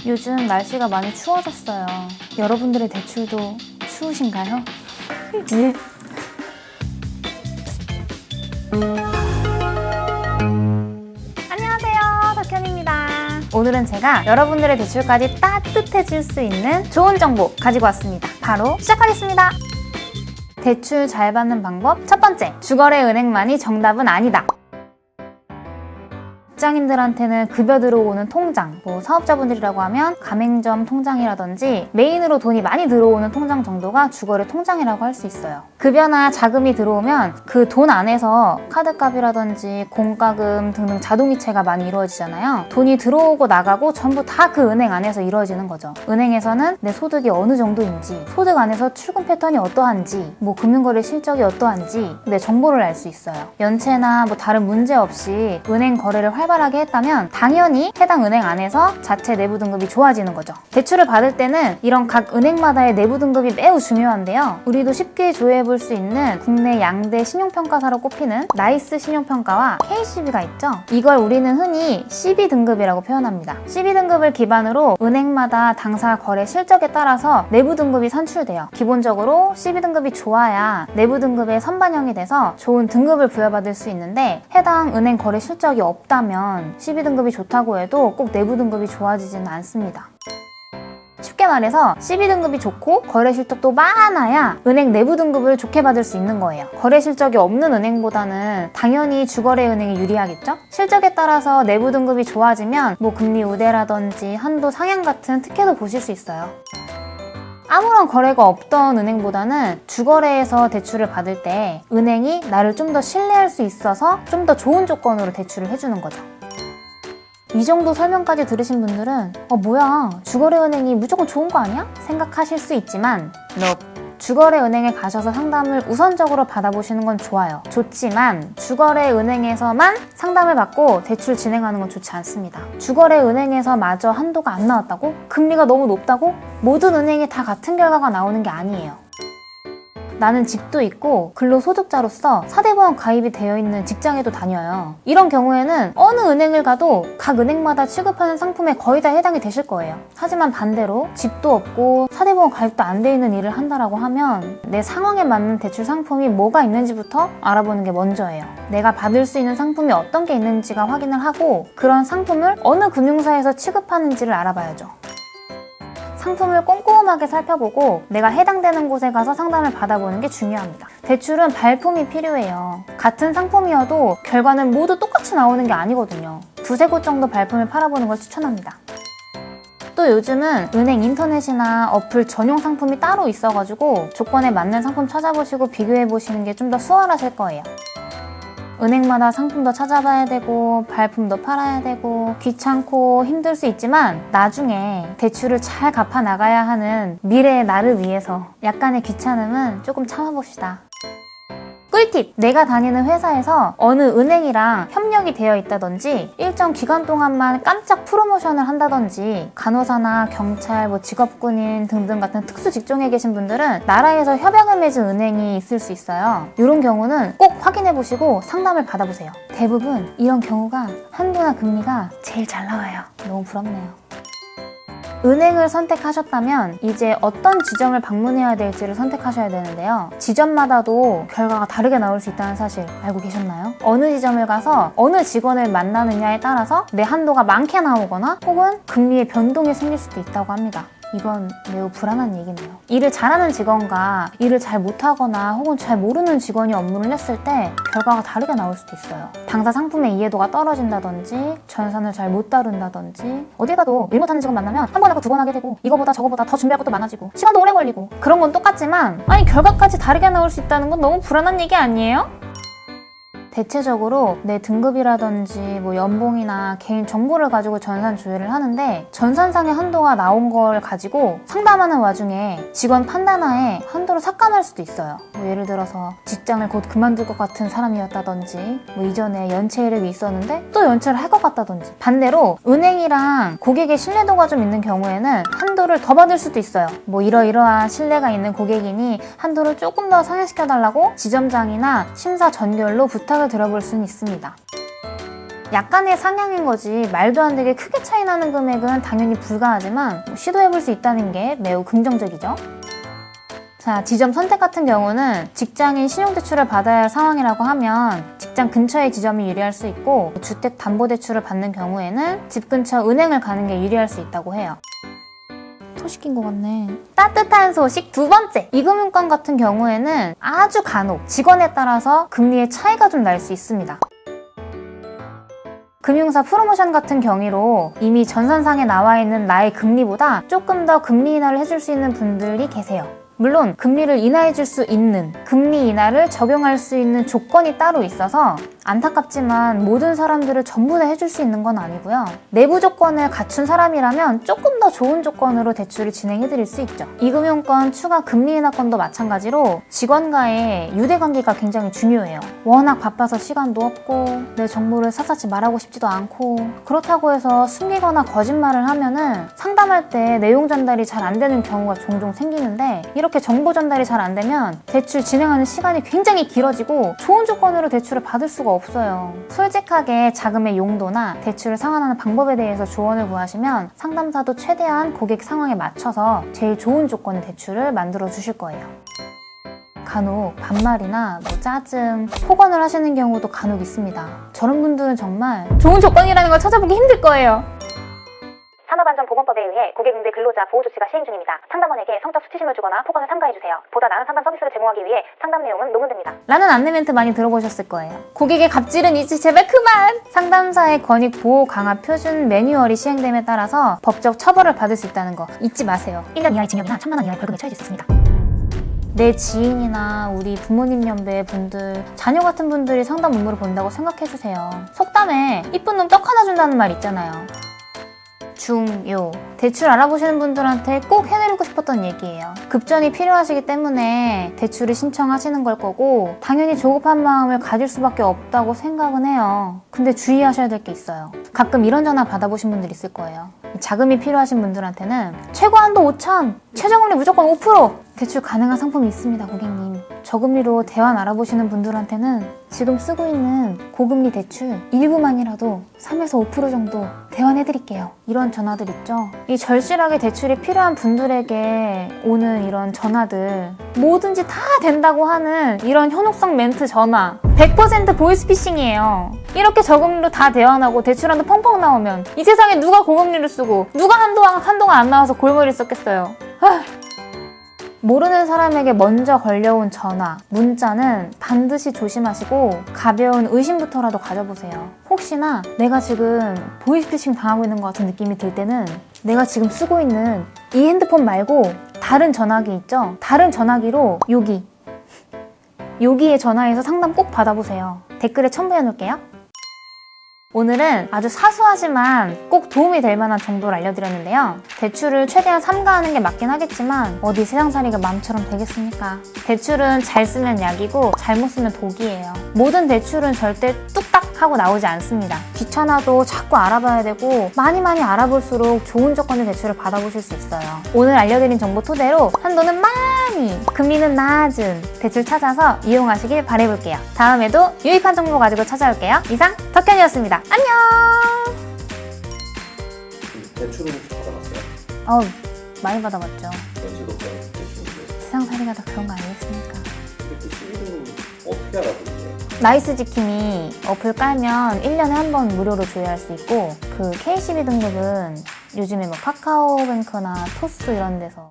요즘 날씨가 많이 추워졌어요. 여러분들의 대출도 추우신가요? 예. 안녕하세요, 덕현입니다. 오늘은 제가 여러분들의 대출까지 따뜻해질 수 있는 좋은 정보 가지고 왔습니다. 바로 시작하겠습니다. 대출 잘 받는 방법 첫 번째, 주거래 은행만이 정답은 아니다. 직장인들한테는 급여 들어오는 통장, 사업자분들이라고 하면 가맹점 통장이라든지 메인으로 돈이 많이 들어오는 통장 정도가 주거래 통장이라고 할 수 있어요. 급여나 자금이 들어오면 그 돈 안에서 카드값이라든지 공과금 등등 자동이체가 많이 이루어지잖아요. 돈이 들어오고 나가고 전부 다 그 은행 안에서 이루어지는 거죠. 은행에서는 내 소득이 어느 정도인지, 소득 안에서 출금 패턴이 어떠한지, 금융거래 실적이 어떠한지 내 정보를 알 수 있어요. 연체나 다른 문제 없이 은행 거래를 활발하게 했다면 당연히 해당 은행 안에서 자체 내부 등급이 좋아지는 거죠. 대출을 받을 때는 이런 각 은행마다의 내부 등급이 매우 중요한데요. 우리도 쉽게 조회해볼 수 있는 국내 양대 신용평가사로 꼽히는 나이스 신용평가와 KCB가 있죠. 이걸 우리는 흔히 CB 등급이라고 표현합니다. CB 등급을 기반으로 은행마다 당사 거래 실적에 따라서 내부 등급이 산출돼요. 기본적으로 CB 등급이 좋아야 내부 등급에 선반영이 돼서 좋은 등급을 부여받을 수 있는데, 해당 은행 거래 실적이 없다면 CB 등급이 좋다고 해도 꼭 내부 등급이 좋아지지는 않습니다. 쉽게 말해서 CB 등급이 좋고 거래 실적도 많아야 은행 내부 등급을 좋게 받을 수 있는 거예요. 거래 실적이 없는 은행보다는 당연히 주거래 은행이 유리하겠죠? 실적에 따라서 내부 등급이 좋아지면 금리 우대라든지 한도 상향 같은 특혜도 보실 수 있어요. 아무런 거래가 없던 은행보다는 주거래에서 대출을 받을 때 은행이 나를 좀 더 신뢰할 수 있어서 좀 더 좋은 조건으로 대출을 해주는 거죠. 이 정도 설명까지 들으신 분들은 뭐야, 주거래 은행이 무조건 좋은 거 아니야? 생각하실 수 있지만 주거래 은행에 가셔서 상담을 우선적으로 받아보시는 건 좋아요. 좋지만 주거래 은행에서만 상담을 받고 대출 진행하는 건 좋지 않습니다. 주거래 은행에서 마저 한도가 안 나왔다고? 금리가 너무 높다고? 모든 은행이 다 같은 결과가 나오는 게 아니에요. 나는 집도 있고 근로소득자로서 4대 보험 가입이 되어 있는 직장에도 다녀요. 이런 경우에는 어느 은행을 가도 각 은행마다 취급하는 상품에 거의 다 해당이 되실 거예요. 하지만 반대로 집도 없고 4대 보험 가입도 안 돼 있는 일을 한다라고 하면 내 상황에 맞는 대출 상품이 뭐가 있는지부터 알아보는 게 먼저예요. 내가 받을 수 있는 상품이 어떤 게 있는지가 확인을 하고 그런 상품을 어느 금융사에서 취급하는지를 알아봐야죠. 상품을 꼼꼼하게 살펴보고 내가 해당되는 곳에 가서 상담을 받아보는 게 중요합니다. 대출은 발품이 필요해요. 같은 상품이어도 결과는 모두 똑같이 나오는 게 아니거든요. 두세 곳 정도 발품을 팔아보는 걸 추천합니다. 또 요즘은 은행 인터넷이나 어플 전용 상품이 따로 있어가지고 조건에 맞는 상품 찾아보시고 비교해보시는 게 좀 더 수월하실 거예요. 은행마다 상품도 찾아봐야 되고 발품도 팔아야 되고 귀찮고 힘들 수 있지만 나중에 대출을 잘 갚아 나가야 하는 미래의 나를 위해서 약간의 귀찮음은 조금 참아봅시다. 꿀팁! 내가 다니는 회사에서 어느 은행이랑 협력이 되어 있다든지 일정 기간 동안만 깜짝 프로모션을 한다든지 간호사나 경찰, 직업군인 등등 같은 특수 직종에 계신 분들은 나라에서 협약을 맺은 은행이 있을 수 있어요. 이런 경우는 꼭 확인해보시고 상담을 받아보세요. 대부분 이런 경우가 한도나 금리가 제일 잘 나와요. 너무 부럽네요. 은행을 선택하셨다면 이제 어떤 지점을 방문해야 될지를 선택하셔야 되는데요. 지점마다도 결과가 다르게 나올 수 있다는 사실 알고 계셨나요? 어느 지점을 가서 어느 직원을 만나느냐에 따라서 내 한도가 많게 나오거나 혹은 금리의 변동이 생길 수도 있다고 합니다. 이건 매우 불안한 얘기네요. 일을 잘하는 직원과 일을 잘 못하거나 혹은 잘 모르는 직원이 업무를 했을 때 결과가 다르게 나올 수도 있어요. 당사 상품의 이해도가 떨어진다든지 전산을 잘 못 다룬다든지 어딜 가도 일 못하는 직원 만나면 한 번 하고 두 번 하게 되고 이거보다 저거보다 더 준비할 것도 많아지고 시간도 오래 걸리고 그런 건 똑같지만 결과까지 다르게 나올 수 있다는 건 너무 불안한 얘기 아니에요? 대체적으로 내 등급이라든지 연봉이나 개인 정보를 가지고 전산 조회를 하는데 전산상의 한도가 나온 걸 가지고 상담하는 와중에 직원 판단하에 한도를 삭감할 수도 있어요. 예를 들어서 직장을 곧 그만둘 것 같은 사람이었다든지 이전에 연체 이력이 있었는데 또 연체를 할 것 같다든지 반대로 은행이랑 고객의 신뢰도가 좀 있는 경우에는 한도를 더 받을 수도 있어요. 이러이러한 신뢰가 있는 고객이니 한도를 조금 더 상향시켜달라고 지점장이나 심사 전결로 부탁을 들어볼 수는 있습니다. 약간의 상향인 거지 말도 안 되게 크게 차이 나는 금액은 당연히 불가하지만 시도해볼 수 있다는 게 매우 긍정적이죠. 자, 지점 선택 같은 경우는 직장인 신용대출을 받아야 할 상황이라고 하면 직장 근처의 지점이 유리할 수 있고 주택담보대출을 받는 경우에는 집 근처 은행을 가는 게 유리할 수 있다고 해요. 또 시킨 것 같네. 따뜻한 소식 두 번째! 이금융권 같은 경우에는 아주 간혹 직원에 따라서 금리의 차이가 좀 날 수 있습니다. 금융사 프로모션 같은 경위로 이미 전산상에 나와 있는 나의 금리보다 조금 더 금리 인하를 해줄 수 있는 분들이 계세요. 물론 금리를 인하해 줄 수 있는, 금리 인하를 적용할 수 있는 조건이 따로 있어서 안타깝지만 모든 사람들을 전부 다 해줄 수 있는 건 아니고요. 내부 조건을 갖춘 사람이라면 조금 더 좋은 조건으로 대출을 진행해 드릴 수 있죠. 이금융권 추가 금리 인하권도 마찬가지로 직원과의 유대관계가 굉장히 중요해요. 워낙 바빠서 시간도 없고 내 정보를 샅샅이 말하고 싶지도 않고 그렇다고 해서 숨기거나 거짓말을 하면은 상담할 때 내용 전달이 잘 안 되는 경우가 종종 생기는데 이렇게 정보 전달이 잘 안 되면 대출 진행하는 시간이 굉장히 길어지고 좋은 조건으로 대출을 받을 수가 없어요. 솔직하게 자금의 용도나 대출을 상환하는 방법에 대해서 조언을 구하시면 상담사도 최대한 고객 상황에 맞춰서 제일 좋은 조건의 대출을 만들어 주실 거예요. 간혹 반말이나 짜증, 폭언을 하시는 경우도 간혹 있습니다. 저런 분들은 정말 좋은 조건이라는 걸 찾아보기 힘들 거예요. 산업안전보건법에 의해 고객응대 근로자 보호조치가 시행 중입니다. 상담원에게 성적 수치심을 주거나 폭언을 삼가해주세요. 보다 나은 상담 서비스를 제공하기 위해 상담 내용은 녹음됩니다. 라는 안내 멘트 많이 들어보셨을 거예요. 고객의 갑질은 이제 제발 그만! 상담사의 권익 보호 강화 표준 매뉴얼이 시행됨에 따라서 법적 처벌을 받을 수 있다는 거 잊지 마세요. 1년 이하의 징역이나 1,000만 원 이하의 벌금에 처해질 수 있습니다. 내 지인이나 우리 부모님 연배 분들, 자녀 같은 분들이 상담 업무를 본다고 생각해주세요. 속담에 이쁜 놈 떡 하나 준다는 말 있잖아요. 중요. 대출 알아보시는 분들한테 꼭 해드리고 싶었던 얘기예요. 급전이 필요하시기 때문에 대출을 신청하시는 걸 거고 당연히 조급한 마음을 가질 수밖에 없다고 생각은 해요. 근데 주의하셔야 될 게 있어요. 가끔 이런 전화 받아보신 분들 있을 거예요. 자금이 필요하신 분들한테는 최고 한도 5천, 최저금리 무조건 5%! 대출 가능한 상품이 있습니다, 고객님. 저금리로 대환 알아보시는 분들한테는 지금 쓰고 있는 고금리 대출 일부만이라도 3에서 5% 정도 대환해드릴게요. 이런 전화들 있죠? 이 절실하게 대출이 필요한 분들에게 오는 이런 전화들, 뭐든지 다 된다고 하는 이런 현혹성 멘트 전화 100% 보이스피싱이에요. 이렇게 저금리로 다 대환하고 대출 한도 펑펑 나오면 이 세상에 누가 고금리를 쓰고 누가 한동안 안 나와서 골머리 썼겠어요. 모르는 사람에게 먼저 걸려온 전화, 문자는 반드시 조심하시고 가벼운 의심부터라도 가져보세요. 혹시나 내가 지금 보이스피싱 당하고 있는 것 같은 느낌이 들 때는 내가 지금 쓰고 있는 이 핸드폰 말고 다른 전화기 있죠? 다른 전화기로 여기에 전화해서 상담 꼭 받아보세요. 댓글에 첨부해 놓을게요. 오늘은 아주 사소하지만 꼭 도움이 될 만한 정보를 알려드렸는데요. 대출을 최대한 삼가하는 게 맞긴 하겠지만 어디 세상살이가 마음처럼 되겠습니까? 대출은 잘 쓰면 약이고 잘못 쓰면 독이에요. 모든 대출은 절대 뚝딱 하고 나오지 않습니다. 귀찮아도 자꾸 알아봐야 되고 많이 알아볼수록 좋은 조건의 대출을 받아보실 수 있어요. 오늘 알려드린 정보 토대로 한도는 많이, 금리는 낮은 대출 찾아서 이용하시길 바라볼게요. 다음에도 유익한 정보 가지고 찾아올게요. 이상 덕현이었습니다. 안녕! 대출은 혹시 받아봤어요? 많이 받아봤죠. 연수독자 대출인데 세상살이가 다 그런 거 아니겠습니까? 그 시비는 어떻게 알아보세요? 나이스 지킴이 어플 깔면 1년에 한 번 무료로 조회할 수 있고 그 KCB 등급은 요즘에 뭐 카카오뱅크나 토스 이런 데서